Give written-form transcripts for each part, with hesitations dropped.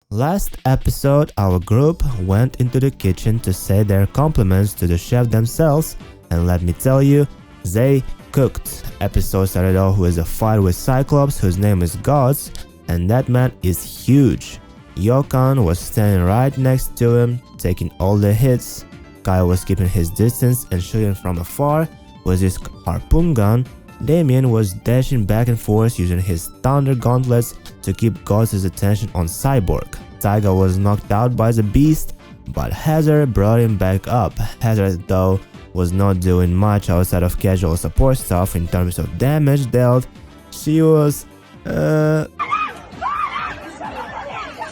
Last episode, our group went into the kitchen to say their compliments to the chef themselves, and let me tell you, they cooked. Episode started off with a fight with Cyclops, whose name is Gods, and that man is huge. Yokan was standing right next to him, taking all the hits. Kai was keeping his distance and shooting from afar with his harpoon gun. Damien was dashing back and forth using his thunder gauntlets to keep Gods' attention on Cyborg. Taiga was knocked out by the beast, but Heather brought him back up. Heather, though, was not doing much outside of casual support stuff in terms of damage dealt. She was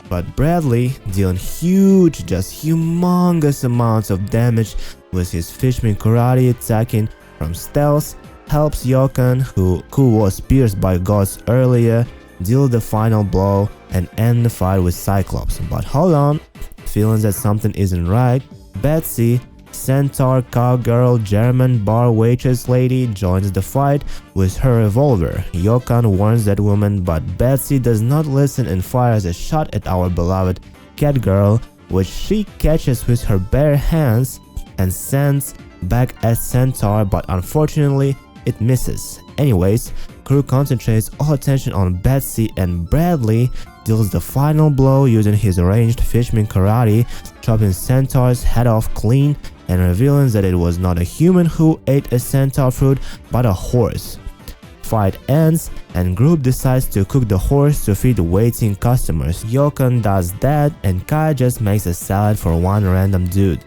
but Bradley, dealing huge, just humongous amounts of damage with his Fishman karate, attacking from stealth, helps Yokan, who was pierced by Gods earlier, deal the final blow and end the fight with Cyclops. But hold on, feeling that something isn't right, Betsy, Centaur cowgirl German bar waitress lady, joins the fight with her revolver. Yokan warns that woman, but Betsy does not listen and fires a shot at our beloved cat girl, which she catches with her bare hands and sends back at Centaur, but unfortunately it misses. Anyways, crew concentrates all attention on Betsy, and Bradley deals the final blow using his ranged Fishman karate, chopping Centaur's head off clean and revealing that it was not a human who ate a centaur fruit, but a horse. Fight ends and group decides to cook the horse to feed waiting customers. Yokan does that and Kai just makes a salad for one random dude.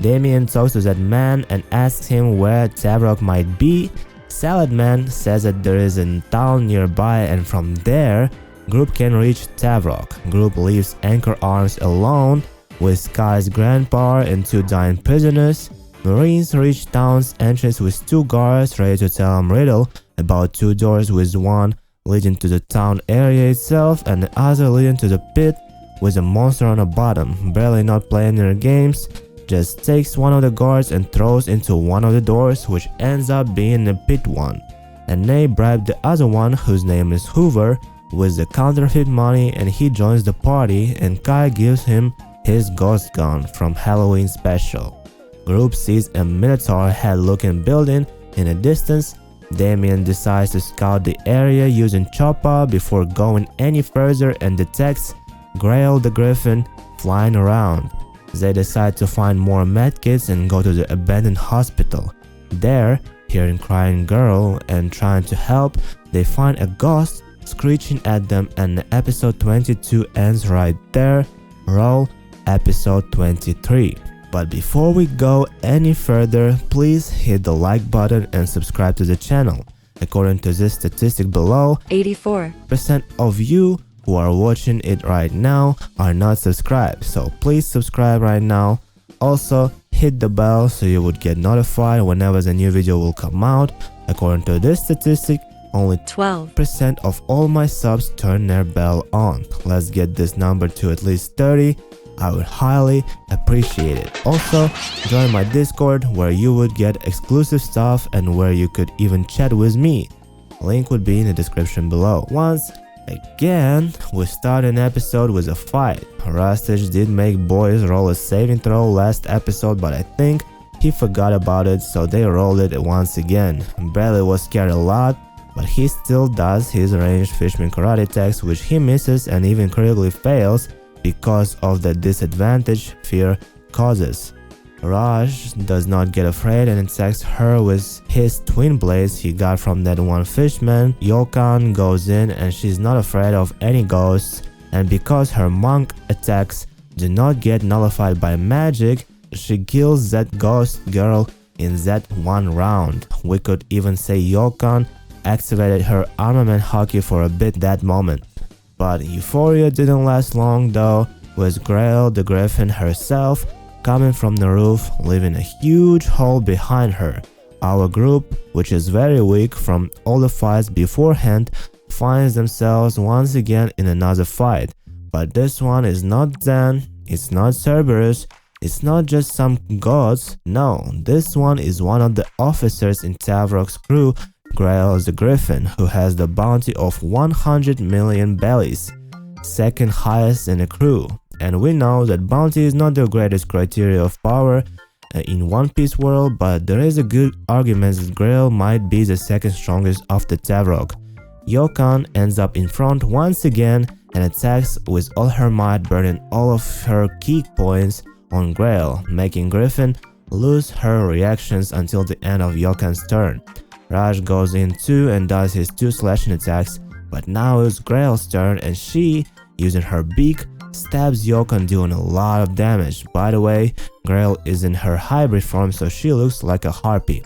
Damien talks to that man and asks him where Tavro might be. Salad Man says that there is a town nearby, and from there, group can reach Tavro. Group leaves Anchorarms alone with Kai's grandpa and two dying prisoners. Marines reach town's entrance with two guards ready to tell them riddle about two doors, with one leading to the town area itself and the other leading to the pit with a monster on the bottom. Barely not playing their games, just takes one of the guards and throws into one of the doors, which ends up being the pit one. And they bribe the other one, whose name is Hoover, with the counterfeit money, and he joins the party, and Kai gives him his ghost gun from Halloween special. Group sees a Minotaur head looking building in the distance. Damien decides to scout the area using Choppa before going any further and detects Grail the Griffin flying around. They decide to find more medkits and go to the abandoned hospital. There, hearing crying girl and trying to help, they find a ghost screeching at them, and episode 22 ends right there. Roll episode 23. But before we go any further, please hit the like button and subscribe to the channel. According to this statistic below, 84% of you who are watching it right now are not subscribed, so please subscribe right now. Also, hit the bell so you would get notified whenever the new video will come out. According to this statistic, only 12% of all my subs turn their bell on. Let's get this number to at least 30. I would highly appreciate it. Also, join my Discord where you would get exclusive stuff and where you could even chat with me. Link would be in the description below. Once again, we start an episode with a fight. Rastage did make boys roll a saving throw last episode, but I think he forgot about it, so they rolled it once again. Bradley was scared a lot, but he still does his ranged Fishman karate attacks, which he misses and even critically fails because of the disadvantage fear causes. Raj does not get afraid and attacks her with his twin blades he got from that one fishman. Yokan goes in and she's not afraid of any ghosts, and because her monk attacks do not get nullified by magic, she kills that ghost girl in that one round. We could even say Yokan activated her armament hockey for a bit that moment. But euphoria didn't last long though, with Grail the Griffin herself coming from the roof, leaving a huge hole behind her. Our group, which is very weak from all the fights beforehand, finds themselves once again in another fight. But this one is not Zen, it's not Cerberus, it's not just some gods. No, this one is one of the officers in Tavro's crew, Grail the Griffin, who has the bounty of 100 million bellies. second highest in the crew. And we know that bounty is not the greatest criteria of power in One Piece world, but there is a good argument that Grail might be the second strongest after Tavro. Yokan ends up in front once again and attacks with all her might, burning all of her key points on Grail, making Griffin lose her reactions until the end of Yokan's turn. Raj goes in too and does his 2 slashing attacks, but now it's Grail's turn and she, using her beak, stabs Yokan, doing a lot of damage. By the way, Grail is in her hybrid form, so she looks like a harpy.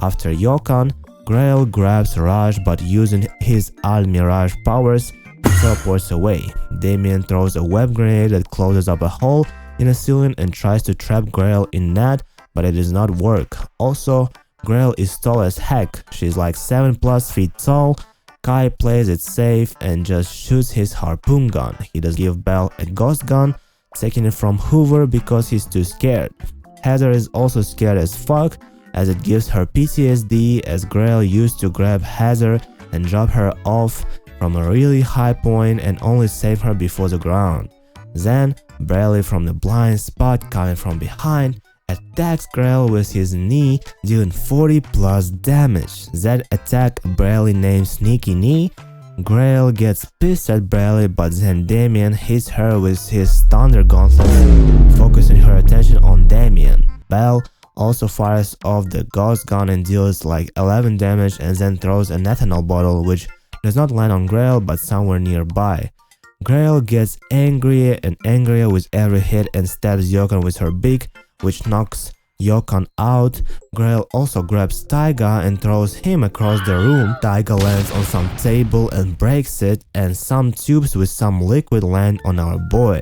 After Yokan, Grail grabs Raj, but using his Al-Mirage powers, he teleports away. Damien throws a web grenade that closes up a hole in the ceiling and tries to trap Grail in that, but it does not work. Also, Grail is tall as heck. She's like 7+ feet tall. Kai plays it safe and just shoots his harpoon gun. He does give Bell a ghost gun, taking it from Hoover because he's too scared. Heather is also scared as fuck, as it gives her PTSD, as Grail used to grab Heather and drop her off from a really high point and only save her before the ground. Then, Bradley from the blind spot coming from behind attacks Grail with his knee, dealing 40+ damage. That attack Bradley named Sneaky Knee. Grail gets pissed at Bradley, but then Damien hits her with his Thunder Gauntlet, focusing her attention on Damien. Bell also fires off the ghost gun and deals like 11 damage and then throws an ethanol bottle, which does not land on Grail but somewhere nearby. Grail gets angrier and angrier with every hit and stabs Yokan with her beak, which knocks Yokan out. Grail also grabs Taiga and throws him across the room. Taiga lands on some table and breaks it, and some tubes with some liquid land on our boy.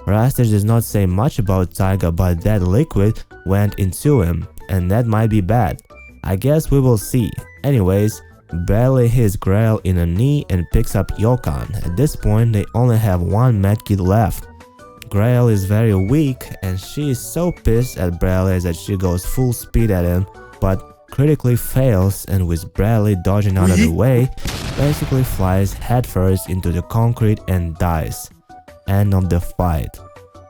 Rastage does not say much about Taiga, but that liquid went into him, and that might be bad. I guess we will see. Anyways, Bradley hits Grail in a knee and picks up Yokan. At this point, they only have 1 medkit left. Grail is very weak and she is so pissed at Bradley that she goes full speed at him, but critically fails, and with Bradley dodging out of the way, basically flies headfirst into the concrete and dies. End of the fight.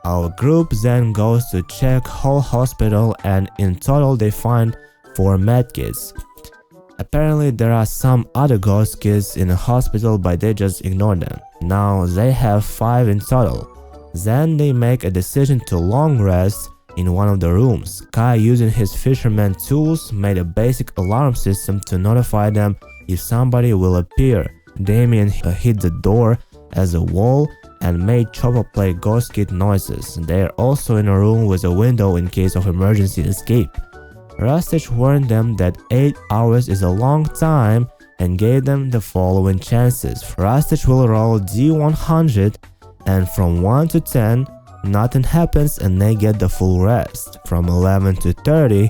Our group then goes to check whole hospital, and in total they find 4 medkits. Apparently there are some other ghost kids in the hospital, but they just ignore them. Now they have 5 in total. Then they make a decision to long rest in one of the rooms. Kai, using his fisherman tools, made a basic alarm system to notify them if somebody will appear. Damien hit the door as a wall and made Chopper play ghost kid noises. They are also in a room with a window in case of emergency escape. Rastage warned them that 8 hours is a long time and gave them the following chances. Rastage will roll D100, and from 1 to 10, nothing happens and they get the full rest. From 11 to 30,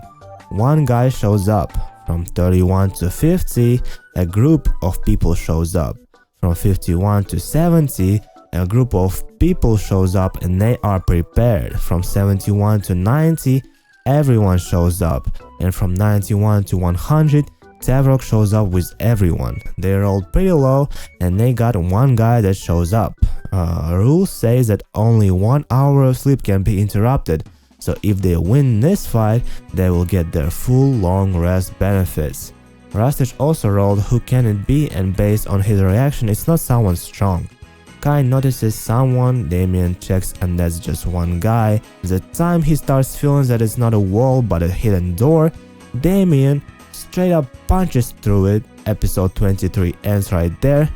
one guy shows up. From 31 to 50, a group of people shows up. From 51 to 70, a group of people shows up and they are prepared. From 71 to 90, everyone shows up. And from 91 to 100, Tavro shows up with everyone. They rolled pretty low and they got one guy that shows up. Rule says that only 1 hour of sleep can be interrupted, so if they win this fight, they will get their full long rest benefits. Rastage also rolled who can it be, and based on his reaction, it's not someone strong. Kai notices someone, Damien checks, and that's just one guy. The time he starts feeling that it's not a wall but a hidden door, Damien straight up punches through it. Episode 23 ends right there,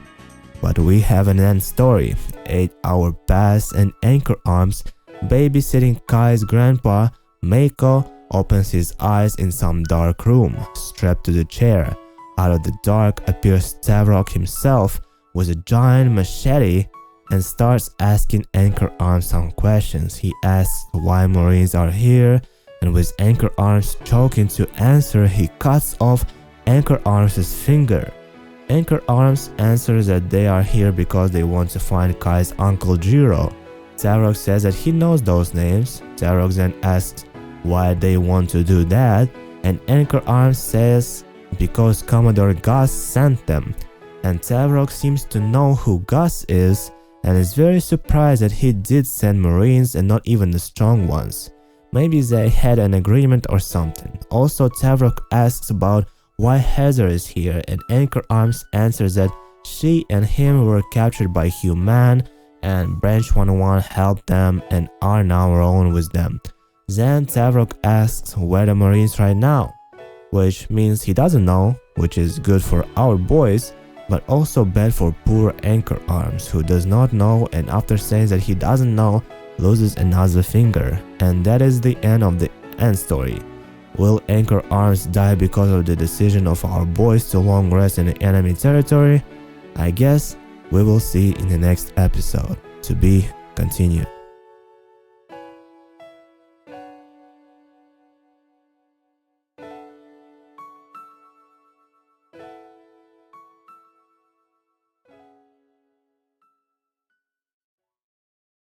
but we have an end story. 8 hours pass and Anchorarms, babysitting Kai's grandpa, Mako, opens his eyes in some dark room. Strapped to the chair, out of the dark appears Tavro himself with a giant machete and starts asking Anchorarms some questions. He asks why Marines are here, and with Anchorarms choking to answer, he cuts off Anchorarms' finger. Anchorarms answers that they are here because they want to find Kai's uncle Jiro. Tavro says that he knows those names. Tavro then asks why they want to do that, and Anchorarms says because Commodore Gus sent them. And Tavro seems to know who Gus is, and is very surprised that he did send Marines and not even the strong ones. Maybe they had an agreement or something. Also, Tavro asks about why Heather is here, and Anchorarms answers that she and him were captured by Human and Branch 101 helped them and are now alone with them. Then Tavro asks where the Marines right now, which means he doesn't know, which is good for our boys, but also bad for poor Anchorarms, who does not know, and after saying that he doesn't know, loses another finger. And that is the end of the end story. Will Anchorarms die because of the decision of our boys to long rest in the enemy territory? I guess we will see in the next episode. To be continued.